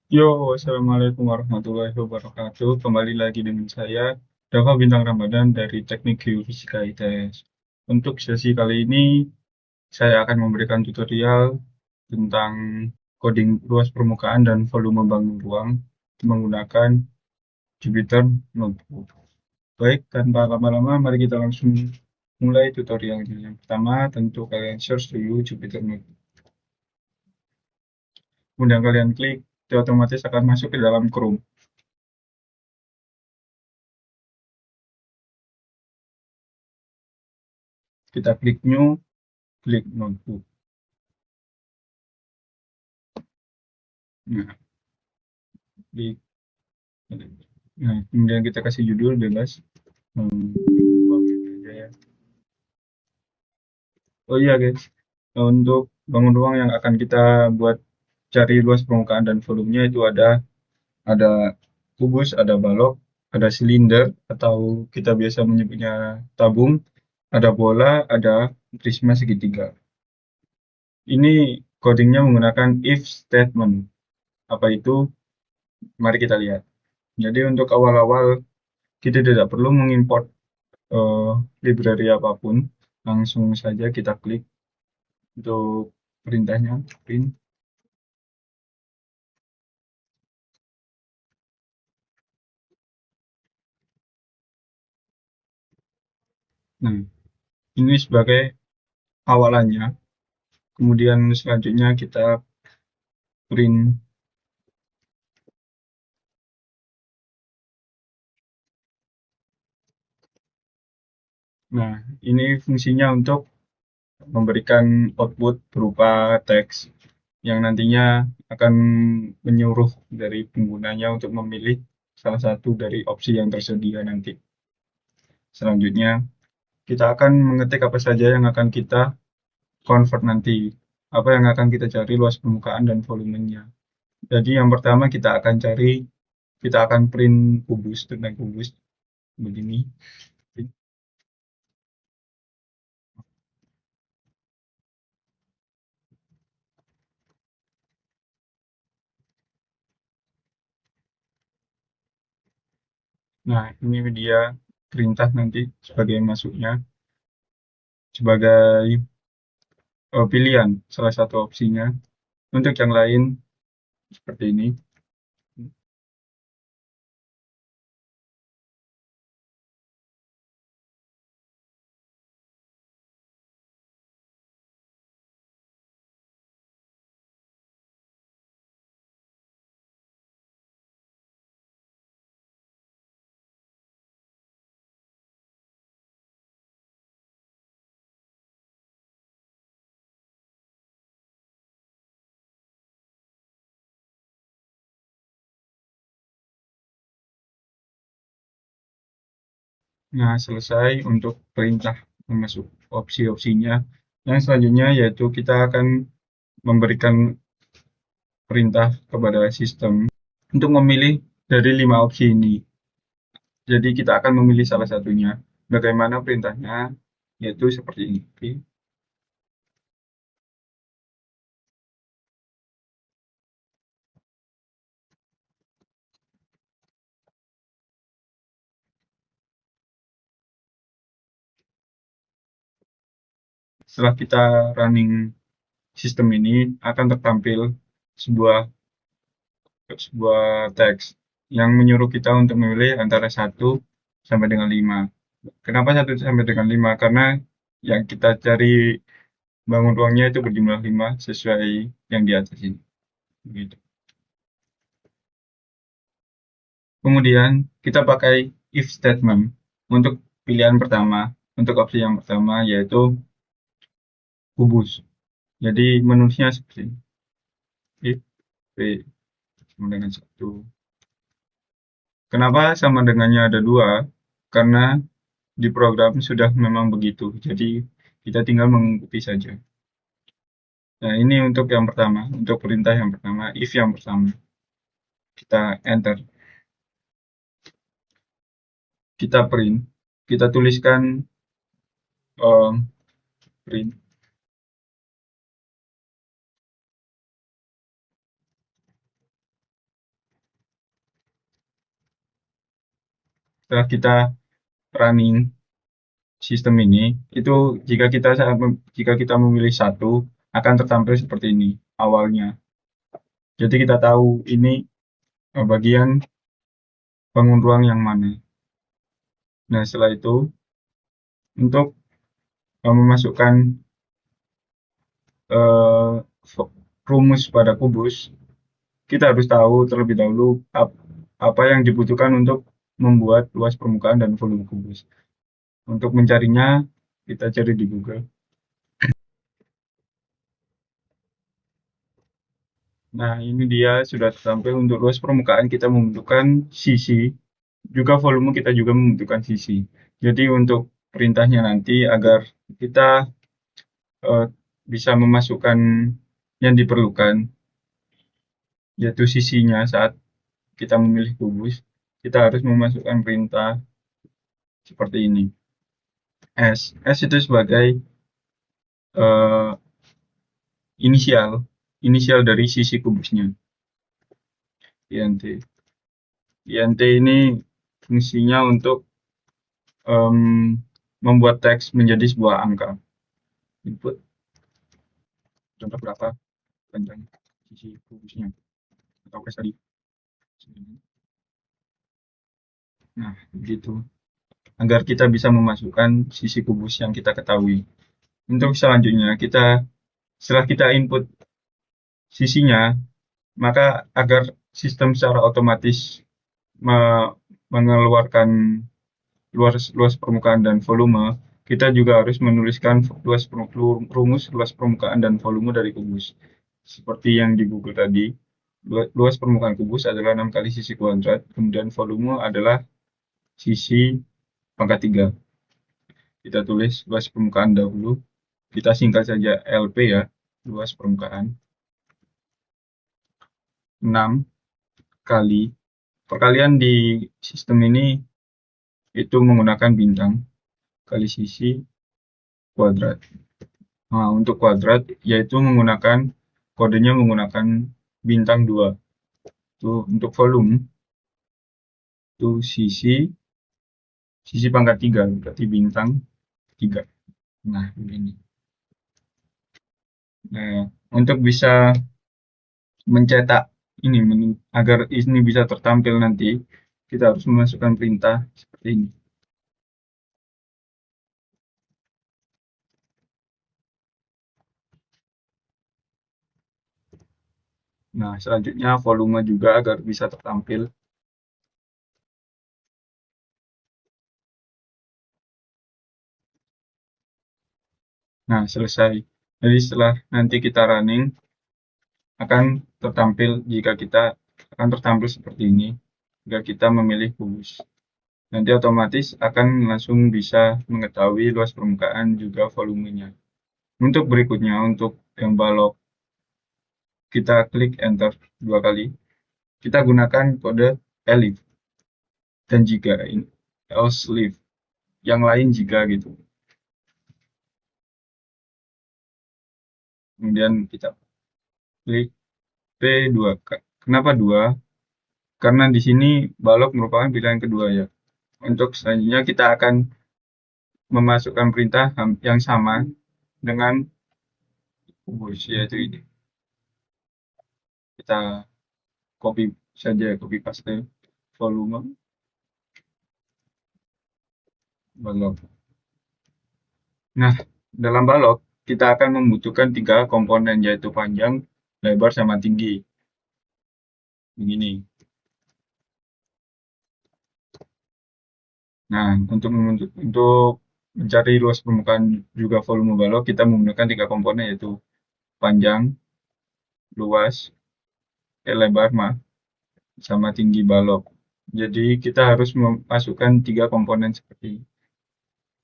Yo, assalamualaikum warahmatullahi wabarakatuh. Kembali lagi dengan saya, Dava Bintang Ramadan dari Teknik Geofisika ITS. Untuk sesi kali ini, saya akan memberikan tutorial tentang coding luas permukaan dan volume bangun ruang menggunakan Jupyter Notebook. Baik, tanpa lama-lama, mari kita langsung mulai tutorialnya. Yang pertama, tentu kalian search dulu Jupyter Notebook. Kemudian kalian klik, dia otomatis akan masuk ke dalam Chrome. Kita klik New, klik Notebook. Nah, klik. Nah, kemudian kita kasih judul bebas. Hmm, aja ya. Oh iya guys, untuk bangun ruang yang akan kita buat cari luas permukaan dan volumenya itu ada kubus, ada balok, ada silinder atau kita biasa menyebutnya tabung, ada bola, ada prisma segitiga. Ini codingnya menggunakan if statement. Apa itu? Mari kita lihat. Jadi untuk awal-awal kita tidak perlu mengimport eh, library apapun, langsung saja kita klik untuk perintahnya print. Nah, ini sebagai awalannya. Kemudian selanjutnya kita print. Nah, ini fungsinya untuk memberikan output berupa teks yang nantinya akan menyuruh dari penggunanya untuk memilih salah satu dari opsi yang tersedia nanti. Selanjutnya, kita akan mengetik apa saja yang akan kita convert nanti, apa yang akan kita cari luas permukaan dan volumenya. Jadi yang pertama kita akan print kubus tentang kubus begini. Nah, ini dia perintah nanti sebagai masuknya, sebagai pilihan salah satu opsinya. Untuk yang lain seperti ini. Nah, selesai untuk perintah masuk opsi-opsinya. Yang selanjutnya yaitu kita akan memberikan perintah kepada sistem untuk memilih dari 5 opsi ini. Jadi kita akan memilih salah satunya. Bagaimana perintahnya? Yaitu seperti ini. Oke. Setelah kita running sistem ini akan tertampil sebuah sebuah teks yang menyuruh kita untuk memilih antara 1 sampai dengan 5. Kenapa 1 sampai dengan 5? Karena yang kita cari bangun ruangnya itu berjumlah 5 sesuai yang di atas ini. Begitu. Kemudian kita pakai if statement untuk pilihan pertama, untuk opsi yang pertama yaitu kubus. Jadi menulisnya seperti ini. If P sama dengan 1. Kenapa sama dengannya ada 2? Karena di program sudah memang begitu. Jadi kita tinggal mengikuti saja. Nah, ini untuk yang pertama, untuk perintah yang pertama, if yang pertama. Kita enter, kita print, kita tuliskan print. setelah kita running sistem ini, itu jika kita memilih satu, akan tertampil seperti ini awalnya. Jadi kita tahu ini bagian bangun ruang yang mana. Nah, setelah itu untuk memasukkan eh, rumus pada kubus, kita harus tahu terlebih dahulu apa yang dibutuhkan untuk membuat luas permukaan dan volume kubus. Untuk mencarinya, kita cari di Google. Nah, ini dia sudah tersampil untuk luas permukaan kita membutuhkan sisi, juga volume kita juga membutuhkan sisi. Jadi untuk perintahnya nanti agar kita eh, bisa memasukkan yang diperlukan, yaitu sisinya saat kita memilih kubus, kita harus memasukkan perintah seperti ini. S itu sebagai eh, inisial, inisial dari sisi kubusnya, int. int ini fungsinya untuk em, membuat teks menjadi sebuah angka. Input contoh berapa panjang sisi kubusnya atau S tadi. Nah, begitu. Agar kita bisa memasukkan sisi kubus yang kita ketahui. Untuk selanjutnya, setelah kita input sisinya, maka agar sistem secara otomatis mengeluarkan luas permukaan dan volume, kita juga harus menuliskan rumus luas permukaan dan volume dari kubus. Seperti yang di Google tadi, luas permukaan kubus adalah 6 kali sisi kuadrat, kemudian volume adalah sisi pangkat 3. Kita tulis luas permukaan dahulu, kita singkat saja LP ya, luas permukaan. 6 kali, perkalian di sistem ini itu menggunakan bintang kali sisi kuadrat. Nah, untuk kuadrat yaitu kodenya menggunakan bintang 2. Itu untuk volume itu sisi pangkat 3 berarti bintang 3. Nah, begini. Nah, untuk bisa mencetak ini agar ini bisa tertampil nanti, kita harus memasukkan perintah seperti ini. Nah, selanjutnya volume juga agar bisa tertampil. Nah, selesai. Jadi setelah nanti kita running, akan tertampil seperti ini jika kita memilih kubus. Nanti otomatis akan langsung bisa mengetahui luas permukaan juga volumenya. Untuk berikutnya, untuk yang balok, kita klik enter 2 kali. Kita gunakan kode elif dan jika else leave. Yang lain jika gitu. Kemudian kita klik P2. Kenapa 2? Karena di sini balok merupakan pilihan kedua ya. Untuk selanjutnya kita akan memasukkan perintah yang sama dengan kubus, yaitu ini. Kita copy paste volume balok. Nah, dalam balok kita akan membutuhkan 3 komponen, yaitu panjang, lebar, sama tinggi. Begini. Nah, untuk mencari luas permukaan juga volume balok, kita menggunakan 3 komponen, yaitu panjang, luas, lebar, sama tinggi balok. Jadi kita harus memasukkan 3 komponen seperti ini.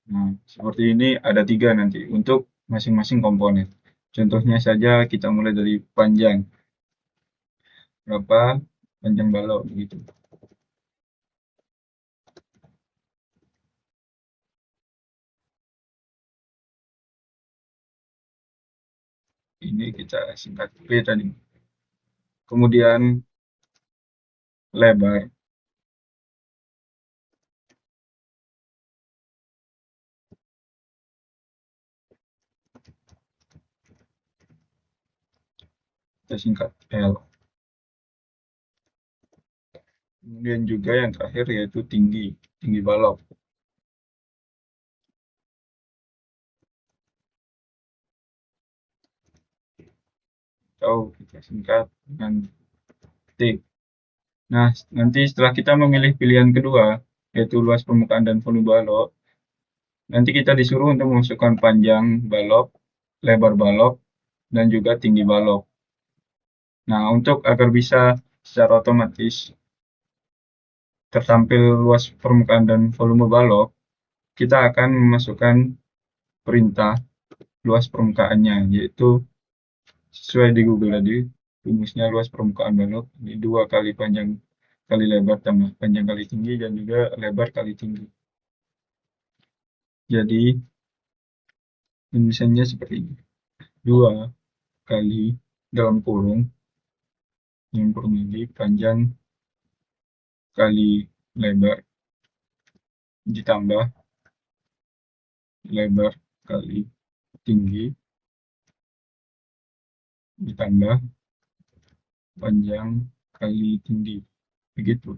Nah, seperti ini ada 3 nanti untuk masing-masing komponen. Contohnya saja kita mulai dari panjang. Berapa panjang balok begitu. Ini kita singkat P tadi. Kemudian lebar. kita singkat L. Kemudian juga yang terakhir yaitu tinggi balok, atau kita singkat dengan T. Nah, nanti setelah kita memilih pilihan kedua, yaitu luas permukaan dan volume balok, nanti kita disuruh untuk memasukkan panjang balok, lebar balok, dan juga tinggi balok. Nah, untuk agar bisa secara otomatis tertampil luas permukaan dan volume balok, kita akan memasukkan perintah luas permukaannya, yaitu sesuai di Google tadi, rumusnya luas permukaan balok ini 2 kali panjang kali lebar tambah panjang kali tinggi dan juga lebar kali tinggi. Jadi misalnya seperti ini. 2 kali dalam kurung yang kurung ini panjang kali lebar ditambah lebar kali tinggi ditambah panjang kali tinggi. Begitu.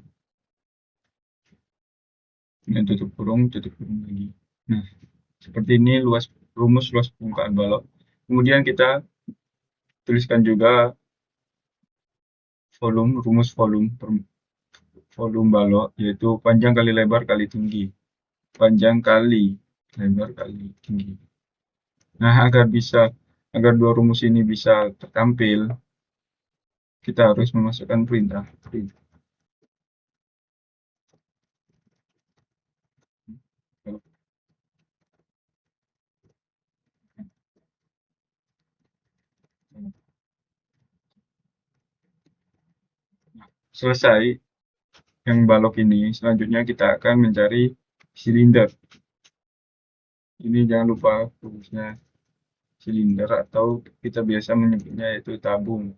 Ini tutup kurung lagi. Nah, seperti ini rumus luas permukaan balok. Kemudian kita tuliskan juga rumus volume balok, yaitu panjang kali lebar kali tinggi. Panjang kali lebar kali tinggi. Nah, agar dua rumus ini bisa tertampil, kita harus memasukkan perintah. Selesai yang balok ini, selanjutnya kita akan mencari silinder. Ini jangan lupa rumusnya silinder, atau kita biasa menyebutnya yaitu tabung.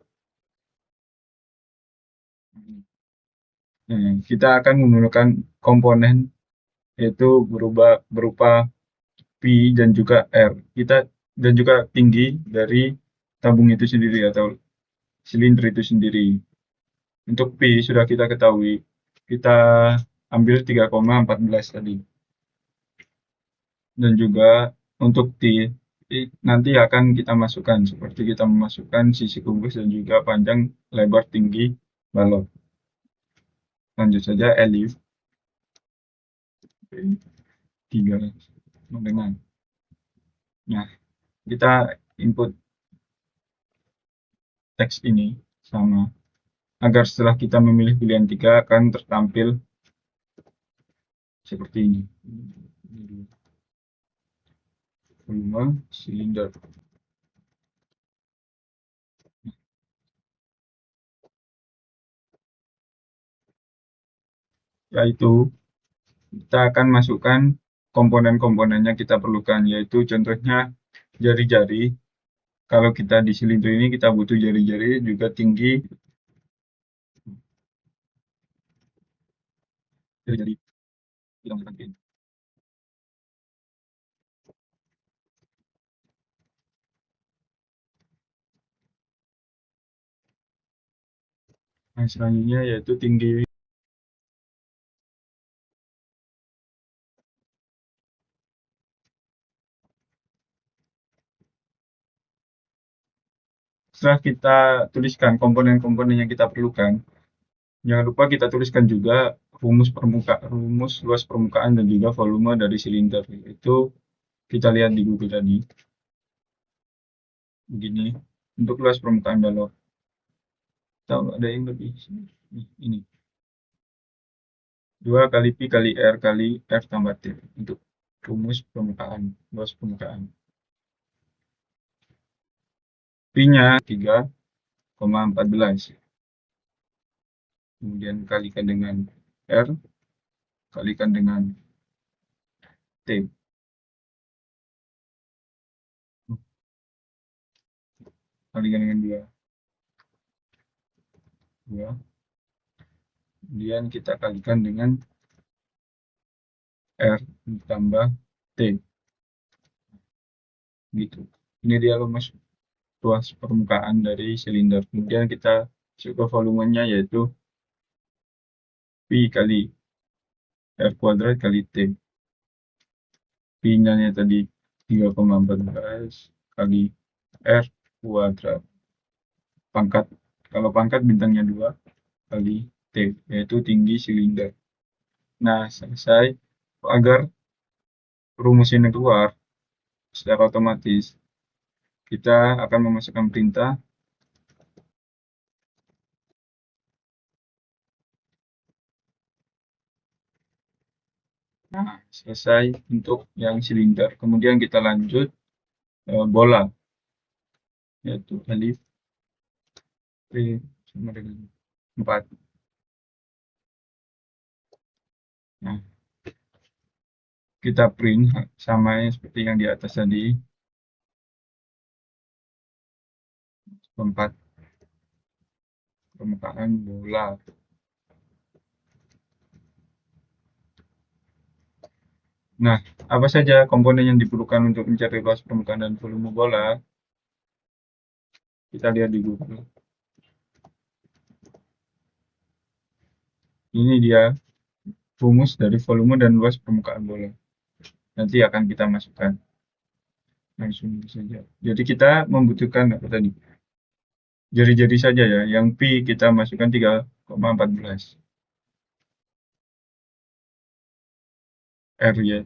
Nah, kita akan menggunakan komponen yaitu berupa P dan juga R. Dan juga tinggi dari tabung itu sendiri atau silinder itu sendiri. Untuk P sudah kita ketahui, kita ambil 3,14 tadi. Dan juga untuk T nanti akan kita masukkan seperti kita memasukkan sisi kubus dan juga panjang lebar tinggi balok. Lanjut saja elif 3 dengan. Nah, kita input teks ini sama agar setelah kita memilih pilihan 3 akan tertampil seperti ini. Volume silinder. Yaitu kita akan masukkan komponen-komponen yang kita perlukan, yaitu contohnya jari-jari. Kalau kita di silinder ini kita butuh jari-jari juga tinggi jari-jari kita masukkan. Nah, selanjutnya yaitu tinggi. Setelah kita tuliskan komponen-komponen yang kita perlukan, jangan lupa kita tuliskan juga rumus luas permukaan dan juga volume dari silinder. Itu kita lihat di Google tadi. Begini, untuk luas permukaan balok. Tahu ada yang lebih ini. 2 kali Pi kali R tambah T untuk rumus permukaan, luas permukaan. Pi-nya 3,14. Kemudian kalikan dengan R, kalikan dengan T. Kalikan dengan 2. Kemudian kita kalikan dengan R ditambah T. Gitu. Ini dia rumus ruas permukaan dari silinder. Kemudian kita masuk ke volumenya, yaitu P kali R kuadrat kali T. P-nya tadi 3,14 kali R kuadrat. Pangkat, kalau pangkat bintangnya 2 kali T, yaitu tinggi silinder. Nah, selesai. Agar rumus ini keluar secara otomatis, kita akan memasukkan perintah. Nah, selesai untuk yang silinder. Kemudian kita lanjut bola, yaitu alif P sama dengan 4. Nah, kita print sama seperti yang di atas tadi, 4 permukaan bola. Nah, apa saja komponen yang diperlukan untuk mencari luas permukaan dan volume bola? Kita lihat di Google. Ini dia rumus dari volume dan luas permukaan bola. Nanti akan kita masukkan langsung saja. Jadi kita membutuhkan apa tadi? Jari-jari saja ya. Yang P kita masukkan 3,14 R ya,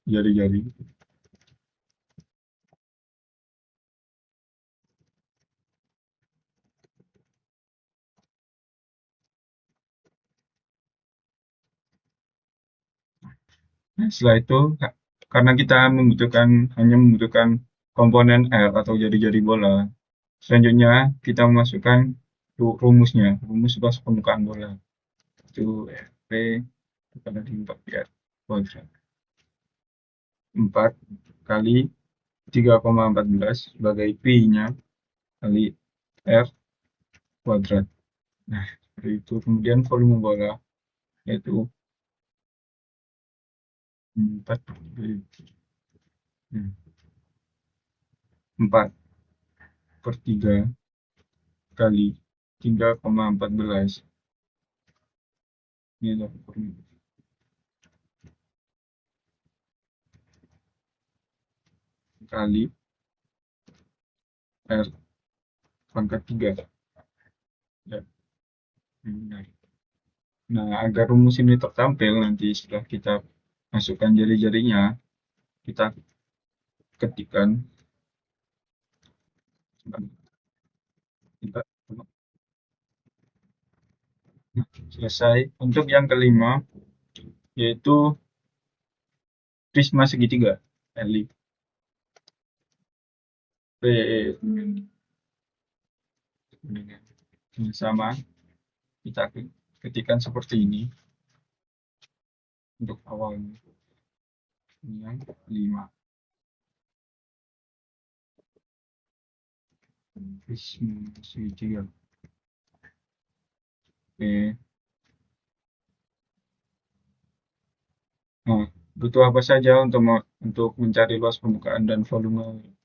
jari-jari. Nah, setelah itu karena kita hanya membutuhkan komponen R atau jari-jari bola, selanjutnya kita memasukkan rumusnya, rumus luas permukaan bola. Itu P pada 4 R kuadrat. 4 kali 3,14 sebagai P-nya kali R kuadrat. Nah, seperti itu. Kemudian volume bola yaitu 4 per 3 kali 3,14. Ini adalah volume kali R pangkat 3. Ya, benar. Nah, agar rumus ini tertampil nanti setelah kita masukkan jari-jarinya, kita ketikkan. Kita, nah, selesai. Untuk yang kelima, yaitu prisma segitiga. Elip. Sama, kita ketikkan seperti ini untuk awalnya. Ini yang kelima. Prisma segitiga. Oke. Nah, butuh apa saja untuk mencari luas permukaan dan volume?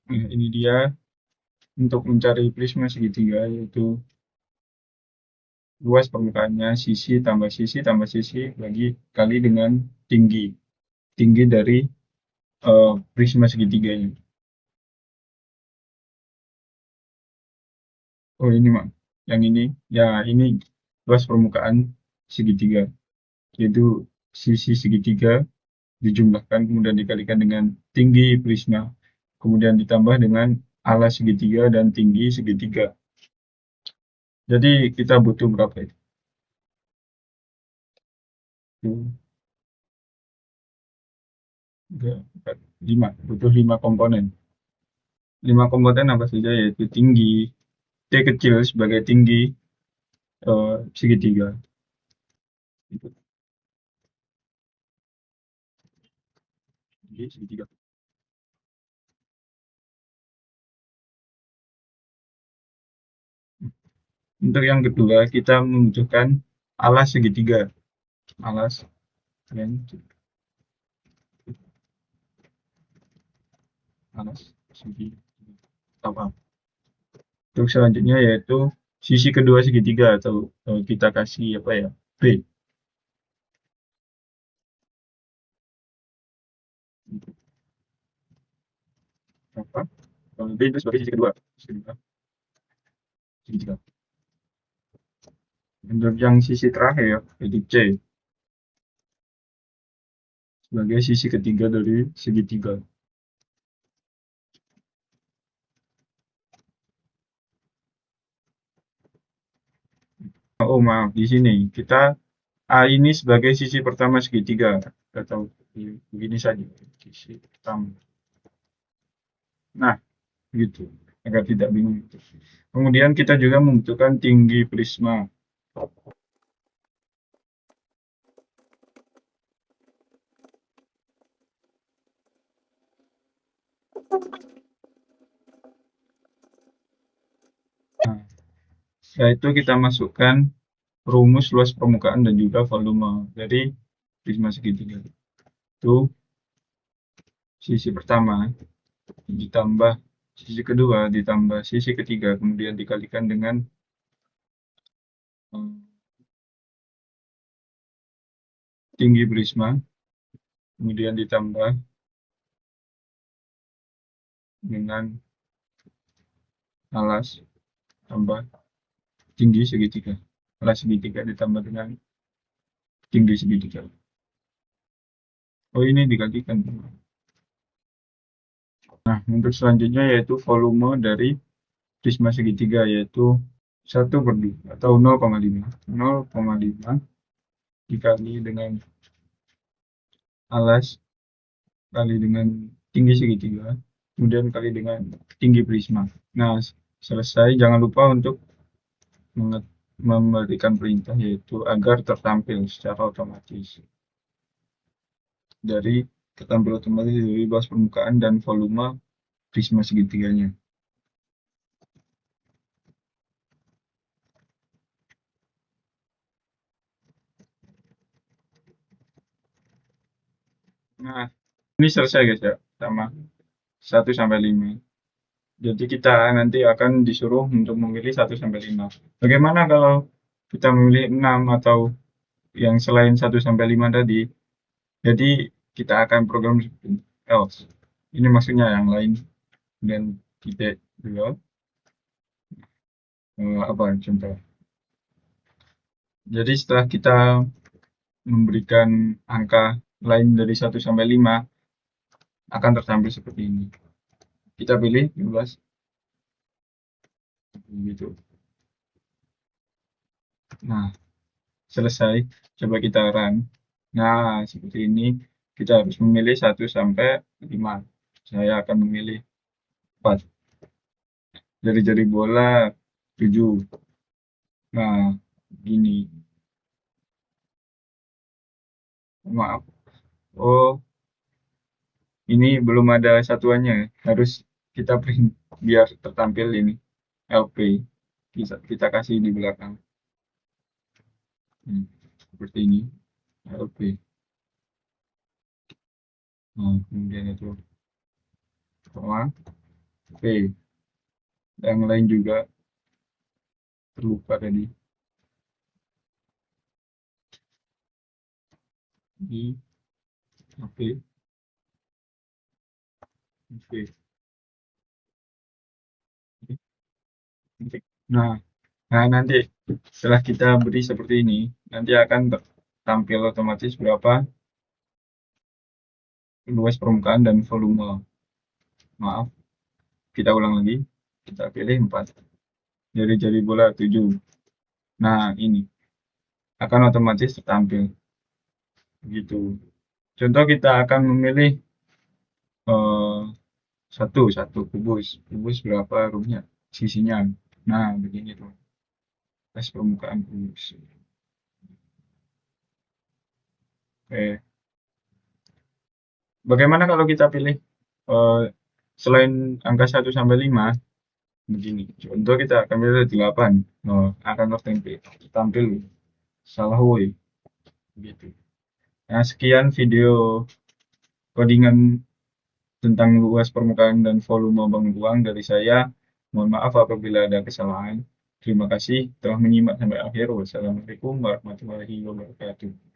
Nah, ini dia untuk mencari prisma segitiga, yaitu luas permukaannya sisi tambah sisi bagi kali dengan tinggi dari prisma segitiganya. Oh ini mak, yang ini ya, ini luas permukaan segitiga, yaitu sisi segitiga dijumlahkan kemudian dikalikan dengan tinggi prisma, kemudian ditambah dengan alas segitiga dan tinggi segitiga. Jadi kita butuh berapa itu? 3, 4, 5. Butuh 5 komponen. 5 komponen apa saja, yaitu tinggi T kecil sebagai tinggi segitiga. Tinggi segitiga. Untuk yang kedua, kita membutuhkan alas segitiga. alas yang alas segi apa. Untuk selanjutnya yaitu sisi kedua segitiga atau kita kasih apa ya, B apa, B itu sebagai sisi kedua segitiga. Untuk yang sisi terakhir yaitu C sebagai sisi ketiga dari segitiga. Oh maaf, di sini kita A ini sebagai sisi pertama segitiga atau begini saja sisi pertama. Nah, gitu agar tidak bingung. Kemudian kita juga membutuhkan tinggi prisma. Nah, setelah itu kita masukkan rumus luas permukaan dan juga volume dari prisma segitiga. Itu sisi pertama ditambah sisi kedua ditambah sisi ketiga kemudian dikalikan dengan tinggi prisma kemudian ditambah dengan alas tambah tinggi segitiga. Alas segitiga ditambah dengan tinggi segitiga. Oh ini dikalikan. Nah untuk selanjutnya yaitu volume dari prisma segitiga yaitu 1/2 atau 0,5. 0,5 dikali dengan alas kali dengan tinggi segitiga kemudian kali dengan tinggi prisma. Nah selesai, jangan lupa untuk memberikan perintah yaitu agar tertampil secara otomatis dari luas permukaan dan volume prisma segitiganya. Nah ini selesai guys ya sama 1 sampai 5. Jadi kita nanti akan disuruh untuk memilih 1 sampai 5. Bagaimana kalau kita memilih 6 atau yang selain 1 sampai 5 tadi? Jadi kita akan program else. Ini maksudnya yang lain dan kita juga apa contoh. Jadi setelah kita memberikan angka lain dari 1 sampai 5 akan tertampil seperti ini. Kita pilih 15 gitu. Nah, selesai. Coba kita run. Nah, seperti ini kita harus memilih 1 sampai 5. Saya akan memilih 4. Jari-jari bola 7. Nah, gini. Maaf. Oh, ini belum ada satuannya. Harus kita print biar tertampil ini. LP. Kita kasih di belakang. Seperti ini. LP. Nah, kemudian itu koma P. Yang lain juga terlupa tadi. I, P, P. Nah, nanti setelah kita beri seperti ini, nanti akan tampil otomatis berapa luas permukaan dan volume. Maaf, kita ulang lagi. Kita pilih 4. Jari-jari bola 7. Nah, ini akan otomatis tertampil. Begitu. Contoh kita akan memilih eh, satu kubus. Kubus berapa rumnya? Sisinya. Nah, begini tuh. Tes permukaan kubus. Oke. Bagaimana kalau kita pilih eh, selain angka 1 sampai 5 begini. Contoh kita akan pilih 8. Oh, akan tertampil. Salah woi. gitu. Nah, sekian video codingan tentang luas permukaan dan volume bangun ruang dari saya. Mohon maaf apabila ada kesalahan. Terima kasih telah menyimak sampai akhir. Wassalamualaikum warahmatullahi wabarakatuh.